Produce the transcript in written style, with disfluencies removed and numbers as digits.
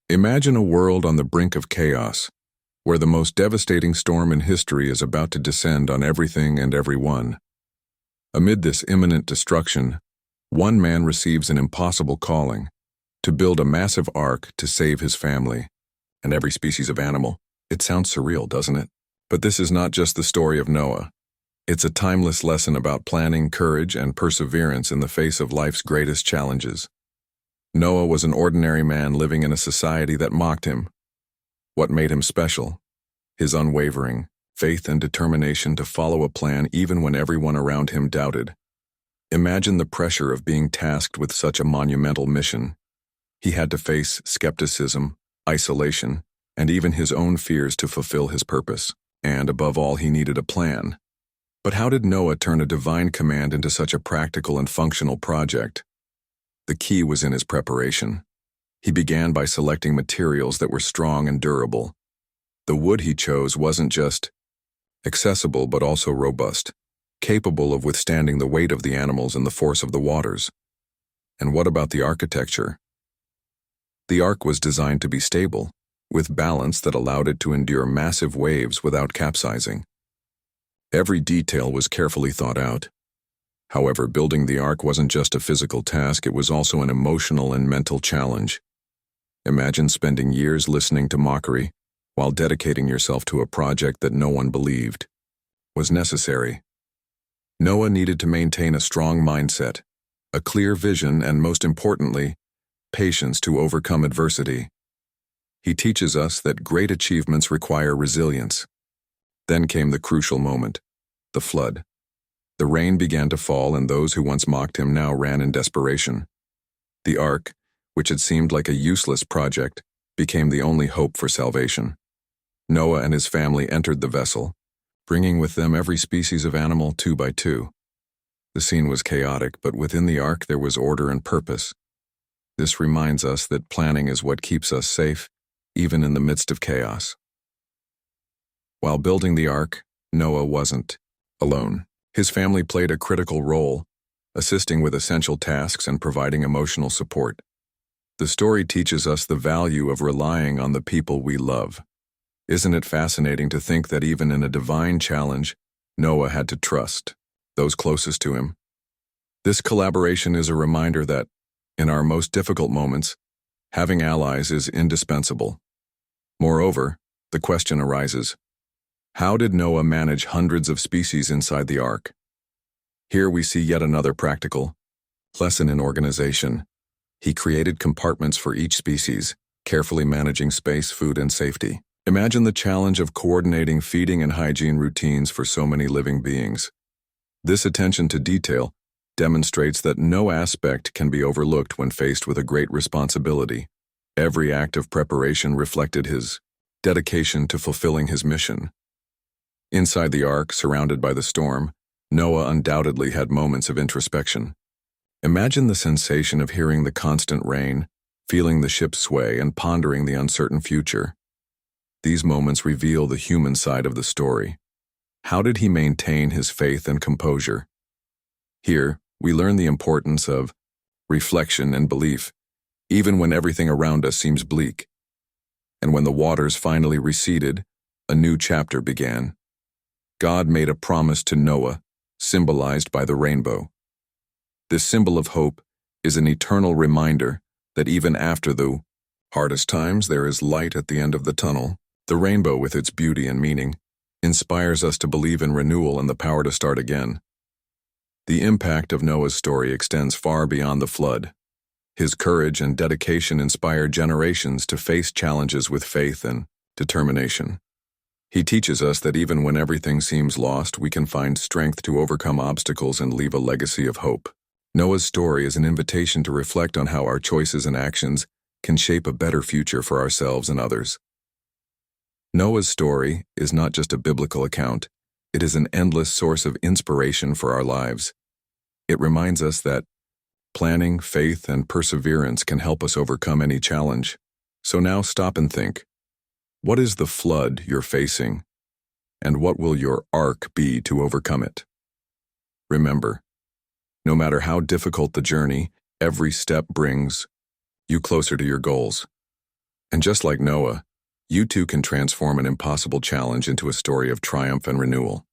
Imagine a world on the brink of chaos, where the most devastating storm in history is about to descend on everything and everyone. Amid this imminent destruction, one man receives an impossible calling to build a massive ark to save his family and every species of animal. It sounds surreal, doesn't it? But this is not just the story of Noah. It's a timeless lesson about planning, courage, and perseverance in the face of life's greatest challenges. Noah was an ordinary man living in a society that mocked him. What made him special? His unwavering faith and determination to follow a plan even when everyone around him doubted. Imagine the pressure of being tasked with such a monumental mission. He had to face skepticism, isolation, and even his own fears to fulfill his purpose. And above all, he needed a plan. But how did Noah turn a divine command into such a practical and functional project? The key was in his preparation. He began by selecting materials that were strong and durable. The wood he chose wasn't just accessible but also robust, capable of withstanding the weight of the animals and the force of the waters. And what about the architecture? The ark was designed to be stable, with balance that allowed it to endure massive waves without capsizing. Every detail was carefully thought out. However, building the ark wasn't just a physical task, it was also an emotional and mental challenge. Imagine spending years listening to mockery while dedicating yourself to a project that no one believed was necessary. Noah needed to maintain a strong mindset, a clear vision, and most importantly, patience to overcome adversity. He teaches us that great achievements require resilience. Then came the crucial moment, the flood. The rain began to fall, and those who once mocked him now ran in desperation. The ark, which had seemed like a useless project, became the only hope for salvation. Noah and his family entered the vessel, bringing with them every species of animal 2 by 2. The scene was chaotic, but within the ark there was order and purpose. This reminds us that planning is what keeps us safe, even in the midst of chaos. While building the ark, Noah wasn't alone. His family played a critical role, assisting with essential tasks and providing emotional support. The story teaches us the value of relying on the people we love. Isn't it fascinating to think that even in a divine challenge, Noah had to trust those closest to him? This collaboration is a reminder that, in our most difficult moments, having allies is indispensable. Moreover, the question arises, how did Noah manage hundreds of species inside the ark? Here we see yet another practical lesson in organization. He created compartments for each species, carefully managing space, food, and safety. Imagine the challenge of coordinating feeding and hygiene routines for so many living beings. This attention to detail demonstrates that no aspect can be overlooked when faced with a great responsibility. Every act of preparation reflected his dedication to fulfilling his mission. Inside the ark, surrounded by the storm, Noah undoubtedly had moments of introspection. Imagine the sensation of hearing the constant rain, feeling the ship sway, and pondering the uncertain future. These moments reveal the human side of the story. How did he maintain his faith and composure? Here, we learn the importance of reflection and belief, even when everything around us seems bleak. And when the waters finally receded, a new chapter began. God made a promise to Noah, symbolized by the rainbow. This symbol of hope is an eternal reminder that even after the hardest times, there is light at the end of the tunnel. The rainbow, with its beauty and meaning, inspires us to believe in renewal and the power to start again. The impact of Noah's story extends far beyond the flood. His courage and dedication inspired generations to face challenges with faith and determination. He teaches us that even when everything seems lost, we can find strength to overcome obstacles and leave a legacy of hope. Noah's story is an invitation to reflect on how our choices and actions can shape a better future for ourselves and others. Noah's story is not just a biblical account, it is an endless source of inspiration for our lives. It reminds us that planning, faith, and perseverance can help us overcome any challenge. So now stop and think. What is the flood you're facing, and what will your ark be to overcome it? Remember, no matter how difficult the journey, every step brings you closer to your goals. And just like Noah, you too can transform an impossible challenge into a story of triumph and renewal.